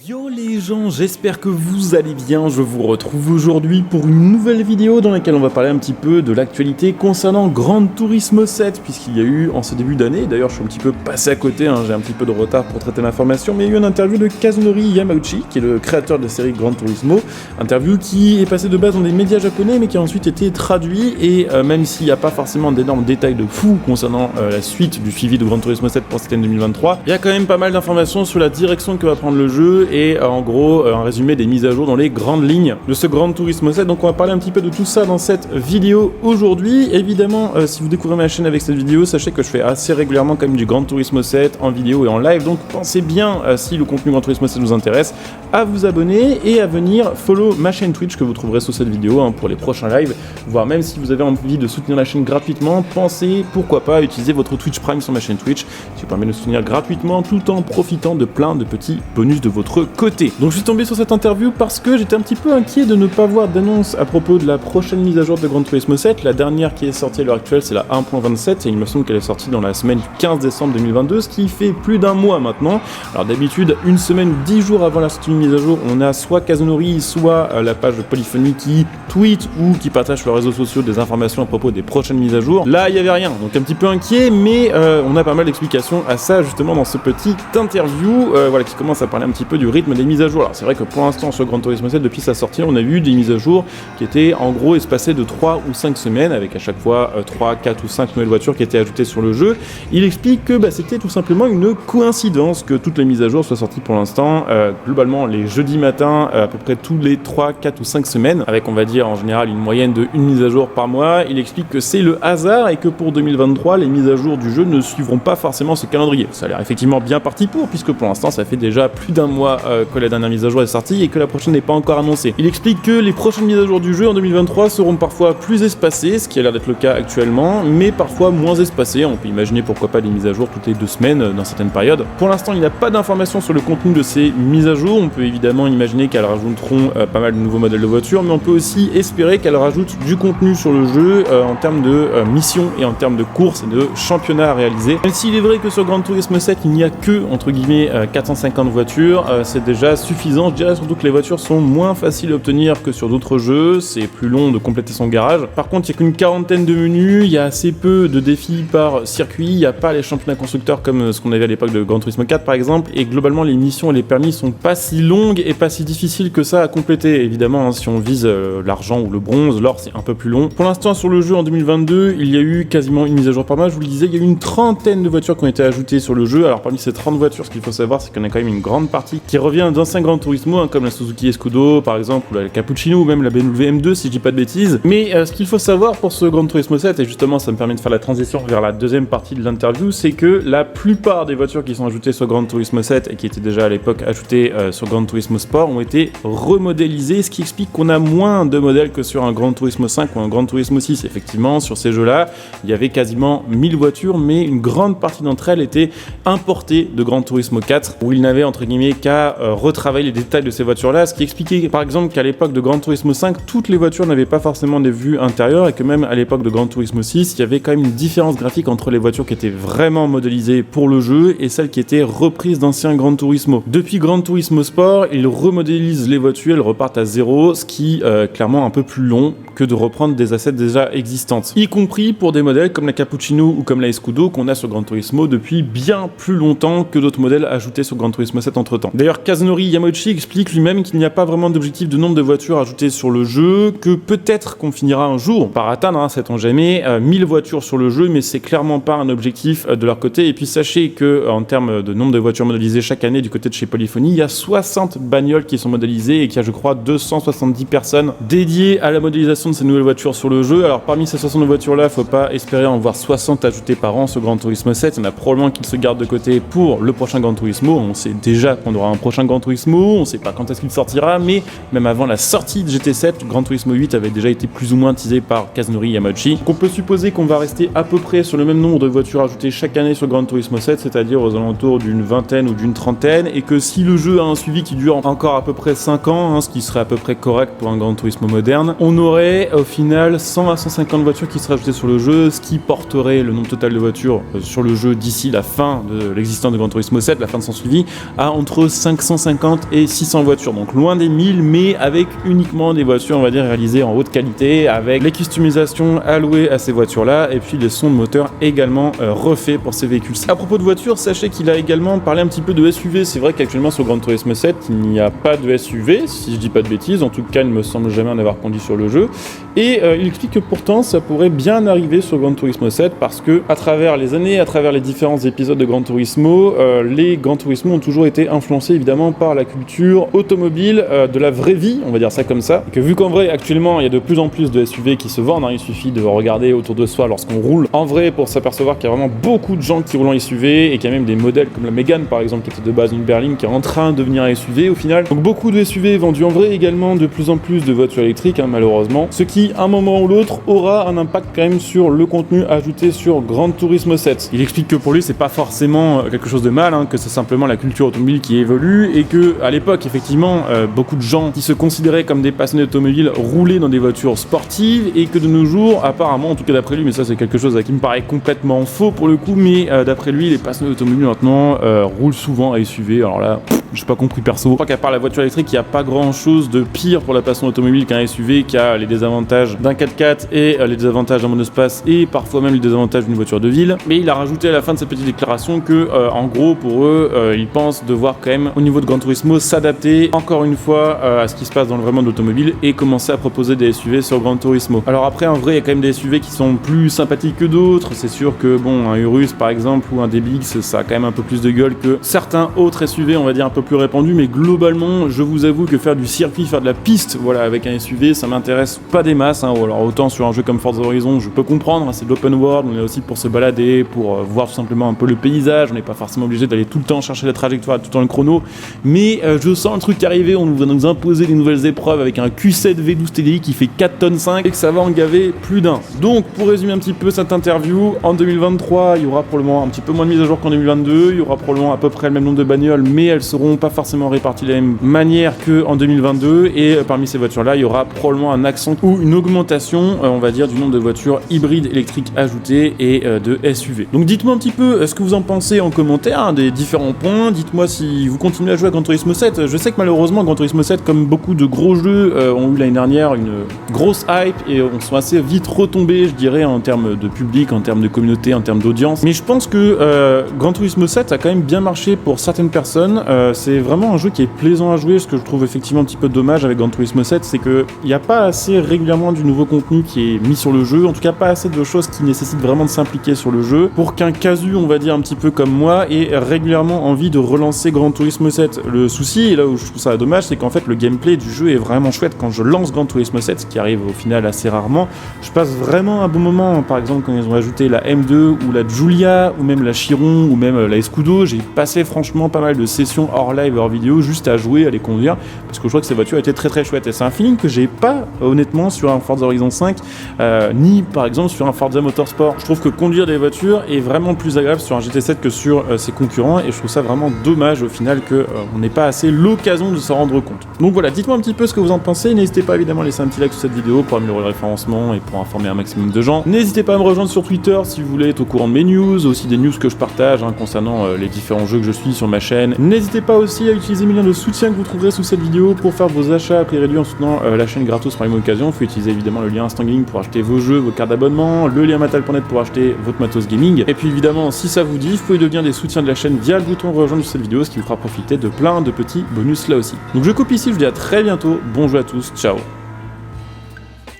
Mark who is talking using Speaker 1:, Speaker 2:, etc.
Speaker 1: Yo les gens, j'espère que vous allez bien, je vous retrouve aujourd'hui pour une nouvelle vidéo dans laquelle on va parler un petit peu de l'actualité concernant Gran Turismo 7, puisqu'il y a eu en ce début d'année, d'ailleurs je suis un petit peu passé à côté, j'ai un petit peu de retard pour traiter l'information, mais il y a eu une interview de Kazunori Yamauchi, qui est le créateur de la série Gran Turismo, interview qui est passée de base dans des médias japonais, mais qui a ensuite été traduit, et même s'il n'y a pas forcément d'énormes détails de fou concernant la suite du suivi de Gran Turismo 7 pour cette année 2023, il y a quand même pas mal d'informations sur la direction que va prendre le jeu, et en gros un résumé des mises à jour dans les grandes lignes de ce Gran Turismo 7. Donc on va parler un petit peu de tout ça dans cette vidéo aujourd'hui. Évidemment, si vous découvrez ma chaîne avec cette vidéo, sachez que je fais assez régulièrement quand même du Gran Turismo 7 en vidéo et en live, donc pensez bien, si le contenu Gran Turismo 7 vous intéresse, à vous abonner et à venir follow ma chaîne Twitch que vous trouverez sous cette vidéo pour les prochains lives, voire même si vous avez envie de soutenir la chaîne gratuitement, pensez pourquoi pas à utiliser votre Twitch Prime sur ma chaîne Twitch, qui vous permet de soutenir gratuitement tout en profitant de plein de petits bonus de votre côté. Donc je suis tombé sur cette interview parce que j'étais un petit peu inquiet de ne pas voir d'annonce à propos de la prochaine mise à jour de Gran Turismo 7. La dernière qui est sortie à l'heure actuelle, c'est la 1.27 et il me semble qu'elle est sortie dans la semaine du 15 décembre 2022, ce qui fait plus d'un mois maintenant. Alors d'habitude, une semaine ou 10 jours avant la sortie d'une mise à jour, on a soit Kazunori, soit la page de Polyphony qui tweet ou qui partage sur les réseaux sociaux des informations à propos des prochaines mises à jour. Là, il n'y avait rien, donc un petit peu inquiet, mais on a pas mal d'explications à ça justement dans ce petit interview qui commence à parler un petit peu du rythme des mises à jour. Alors c'est vrai que pour l'instant sur Gran Turismo 7, depuis sa sortie, on a eu des mises à jour qui étaient en gros espacées de 3 ou 5 semaines, avec à chaque fois 3, 4 ou 5 nouvelles voitures qui étaient ajoutées sur le jeu. Il explique que c'était tout simplement une coïncidence que toutes les mises à jour soient sorties pour l'instant, globalement les jeudis matins, à peu près tous les 3, 4 ou 5 semaines, avec on va dire en général une moyenne de une mise à jour par mois. Il explique que c'est le hasard et que pour 2023, les mises à jour du jeu ne suivront pas forcément ce calendrier. Ça a l'air effectivement bien parti pour, puisque pour l'instant ça fait déjà plus d'un mois que la dernière mise à jour est sortie et que la prochaine n'est pas encore annoncée. Il explique que les prochaines mises à jour du jeu en 2023 seront parfois plus espacées, ce qui a l'air d'être le cas actuellement, mais parfois moins espacées. On peut imaginer pourquoi pas des mises à jour toutes les 2 semaines dans certaines périodes. Pour l'instant, il n'y a pas d'informations sur le contenu de ces mises à jour. On peut évidemment imaginer qu'elles rajouteront pas mal de nouveaux modèles de voitures, mais on peut aussi espérer qu'elles rajoutent du contenu sur le jeu en termes de missions et en termes de courses et de championnats à réaliser. Même s'il est vrai que sur Gran Turismo 7, il n'y a que, entre guillemets, 450 voitures, c'est déjà suffisant. Je dirais surtout que les voitures sont moins faciles à obtenir que sur d'autres jeux, c'est plus long de compléter son garage. Par contre, il n'y a qu'une quarantaine de menus, il y a assez peu de défis par circuit, il n'y a pas les championnats constructeurs comme ce qu'on avait à l'époque de Gran Turismo 4 par exemple, et globalement les missions et les permis sont pas si longues et pas si difficiles que ça à compléter. Évidemment, si on vise l'argent ou le bronze, l'or c'est un peu plus long. Pour l'instant sur le jeu en 2022, il y a eu quasiment une mise à jour par mois, je vous le disais, il y a eu une trentaine de voitures qui ont été ajoutées sur le jeu. Alors parmi ces 30 voitures, ce qu'il faut savoir, c'est qu'il y en a quand même une grande partie qui revient d'anciens Gran Turismo, comme la Suzuki Escudo par exemple, ou la Cappuccino, ou même la BMW M2 si je dis pas de bêtises. Mais ce qu'il faut savoir pour ce Gran Turismo 7, et justement ça me permet de faire la transition vers la deuxième partie de l'interview, c'est que la plupart des voitures qui sont ajoutées sur Gran Turismo 7 et qui étaient déjà à l'époque ajoutées sur Gran Turismo Sport ont été remodélisées, ce qui explique qu'on a moins de modèles que sur un Gran Turismo 5 ou un Gran Turismo 6. Effectivement, sur ces jeux-là, il y avait quasiment 1000 voitures, mais une grande partie d'entre elles étaient importées de Gran Turismo 4, où il n'avait entre guillemets qu'à retravailler les détails de ces voitures-là, ce qui expliquait par exemple qu'à l'époque de Gran Turismo 5, toutes les voitures n'avaient pas forcément des vues intérieures et que même à l'époque de Gran Turismo 6, il y avait quand même une différence graphique entre les voitures qui étaient vraiment modélisées pour le jeu et celles qui étaient reprises d'anciens Gran Turismo. Depuis Gran Turismo Sport, ils remodélisent les voitures, elles repartent à zéro, ce qui est clairement un peu plus long que de reprendre des assets déjà existantes, y compris pour des modèles comme la Cappuccino ou comme la Escudo qu'on a sur Gran Turismo depuis bien plus longtemps que d'autres modèles ajoutés sur Gran Turismo 7 entre temps. D'ailleurs, Kazunori Yamauchi explique lui-même qu'il n'y a pas vraiment d'objectif de nombre de voitures ajoutées sur le jeu, que peut-être qu'on finira un jour par atteindre, sait-on jamais, 1000 voitures sur le jeu, mais c'est clairement pas un objectif de leur côté. Et puis sachez que en termes de nombre de voitures modélisées chaque année du côté de chez Polyphony, il y a 60 bagnoles qui sont modélisées et qu'il y a je crois 270 personnes dédiées à la modélisation de ces nouvelles voitures sur le jeu. Alors parmi ces 60 voitures là, faut pas espérer en voir 60 ajoutées par an sur Gran Turismo 7, il y en a probablement qui se gardent de côté pour le prochain Gran Turismo. On sait déjà qu'on aura un prochain Gran Turismo, on sait pas quand est-ce qu'il sortira, mais même avant la sortie de GT7, Gran Turismo 8 avait déjà été plus ou moins teasé par Kazunori Yamauchi. Donc on peut supposer qu'on va rester à peu près sur le même nombre de voitures ajoutées chaque année sur Gran Turismo 7, c'est-à-dire aux alentours d'une vingtaine ou d'une trentaine, et que si le jeu a un suivi qui dure encore à peu près 5 ans, ce qui serait à peu près correct pour un Gran Turismo moderne, on aurait au final 100 à 150 voitures qui seraient ajoutées sur le jeu, ce qui porterait le nombre total de voitures sur le jeu d'ici la fin de l'existence de Gran Turismo 7, la fin de son suivi, à entre 5 550 et 600 voitures, donc loin des 1000, mais avec uniquement des voitures, on va dire, réalisées en haute qualité, avec les customisations allouées à ces voitures-là, et puis les sons de moteur également refaits pour ces véhicules. À propos de voitures, sachez qu'il a également parlé un petit peu de SUV. C'est vrai qu'actuellement sur Gran Turismo 7, il n'y a pas de SUV, si je dis pas de bêtises, en tout cas il ne me semble jamais en avoir conduit sur le jeu, et il explique que pourtant ça pourrait bien arriver sur Gran Turismo 7, parce que à travers les années, à travers les différents épisodes de Gran Turismo, les Gran Turismo ont toujours été influencés évidemment par la culture automobile de la vraie vie, on va dire ça comme ça, et que vu qu'en vrai actuellement il y a de plus en plus de SUV qui se vendent, il suffit de regarder autour de soi lorsqu'on roule en vrai pour s'apercevoir qu'il y a vraiment beaucoup de gens qui roulent en SUV, et qu'il y a même des modèles comme la Mégane par exemple qui était de base une berline qui est en train de devenir un SUV au final. Donc beaucoup de SUV vendus en vrai, également de plus en plus de voitures électriques malheureusement, ce qui à un moment ou l'autre aura un impact quand même sur le contenu ajouté sur Gran Turismo 7. Il explique que pour lui c'est pas forcément quelque chose de mal, que c'est simplement la culture automobile qui évolue, et que à l'époque effectivement beaucoup de gens qui se considéraient comme des passionnés automobiles roulaient dans des voitures sportives, et que de nos jours apparemment, en tout cas d'après lui, mais ça c'est quelque chose qui me paraît complètement faux pour le coup, mais d'après lui les passionnés automobiles maintenant roulent souvent à SUV. Alors là j'ai pas compris perso. Je crois qu'à part la voiture électrique, il n'y a pas grand chose de pire pour la passion automobile qu'un SUV, qui a les désavantages d'un 4x4 et les désavantages d'un monospace, et parfois même les désavantages d'une voiture de ville. Mais il a rajouté à la fin de cette petite déclaration que en gros pour eux ils pensent devoir quand même au niveau de Gran Turismo s'adapter encore une fois à ce qui se passe dans le vrai monde automobile, et commencer à proposer des SUV sur Gran Turismo. Alors après en vrai il y a quand même des SUV qui sont plus sympathiques que d'autres. C'est sûr que bon, un Urus par exemple ou un DBX, ça a quand même un peu plus de gueule que certains autres SUV, on va dire un peu plus répandus, mais globalement je vous avoue que faire du circuit, faire de la piste, voilà, avec un SUV ça m'intéresse pas des masses, ou alors autant sur un jeu comme Forza Horizon je peux comprendre, c'est de l'open world, on est aussi pour se balader, pour voir tout simplement un peu le paysage, on n'est pas forcément obligé d'aller tout le temps chercher la trajectoire, tout le temps le chrono, mais je sens le truc arriver, on va nous imposer des nouvelles épreuves avec un Q7 V12 TDI qui fait 4 tonnes 5 et que ça va en gaver plus d'un. Donc pour résumer un petit peu cette interview, en 2023 il y aura probablement un petit peu moins de mise à jour qu'en 2022, il y aura probablement à peu près le même nombre de bagnoles, mais elles seront pas forcément réparties de la même manière qu'en 2022, et parmi ces voitures là il y aura probablement un accent ou une augmentation on va dire du nombre de voitures hybrides électriques ajoutées et de SUV. Donc dites-moi un petit peu ce que vous en pensez en commentaire des différents points, dites-moi si vous continuez à jouer à Gran Turismo 7. Je sais que malheureusement Gran Turismo 7, comme beaucoup de gros jeux ont eu l'année dernière une grosse hype, et on sont assez vite retombés je dirais en termes de public, en termes de communauté, en termes d'audience, mais je pense que Gran Turismo 7 a quand même bien marché pour certaines personnes. C'est vraiment un jeu qui est plaisant à jouer. Ce que je trouve effectivement un petit peu dommage avec Gran Turismo 7, c'est qu'il n'y a pas assez régulièrement du nouveau contenu qui est mis sur le jeu, en tout cas pas assez de choses qui nécessitent vraiment de s'impliquer sur le jeu pour qu'un casu, on va dire un petit peu comme moi, ait régulièrement envie de relancer Gran Turismo 7. Le souci, et là où je trouve ça dommage, c'est qu'en fait le gameplay du jeu est vraiment chouette. Quand je lance Gran Turismo 7, ce qui arrive au final assez rarement, je passe vraiment un bon moment. Par exemple quand ils ont ajouté la M2 ou la Giulia ou même la Chiron ou même la Escudo, j'ai passé franchement pas mal de sessions hors live, hors vidéo, juste à jouer, à les conduire, parce que je crois que ces voitures étaient très très chouettes, et c'est un feeling que j'ai pas honnêtement sur un Forza Horizon 5 ni par exemple sur un Forza Motorsport. Je trouve que conduire des voitures est vraiment plus agréable sur un GT7 que sur ses concurrents, et je trouve ça vraiment dommage au final que on n'ait pas assez l'occasion de s'en rendre compte. Donc voilà, dites-moi un petit peu ce que vous en pensez, n'hésitez pas évidemment à laisser un petit like sur cette vidéo pour améliorer le référencement et pour informer un maximum de gens. N'hésitez pas à me rejoindre sur Twitter si vous voulez être au courant de mes news, aussi des news que je partage concernant les différents jeux que je suis sur ma chaîne. N'hésitez pas aussi à utiliser mes liens de soutien que vous trouverez sous cette vidéo pour faire vos achats à prix réduit en soutenant la chaîne gratos par la même occasion. Il faut utiliser évidemment le lien Instant Gaming pour acheter vos jeux, vos cartes d'abonnement, le lien matal.net pour acheter votre matos gaming. Et puis évidemment, si ça vous dit, vous pouvez devenir des soutiens de la chaîne via le bouton rejoindre sur cette vidéo, ce qui vous fera profiter de plein de petits bonus là aussi. Donc je coupe ici, je vous dis à très bientôt, bon jeu à tous, ciao.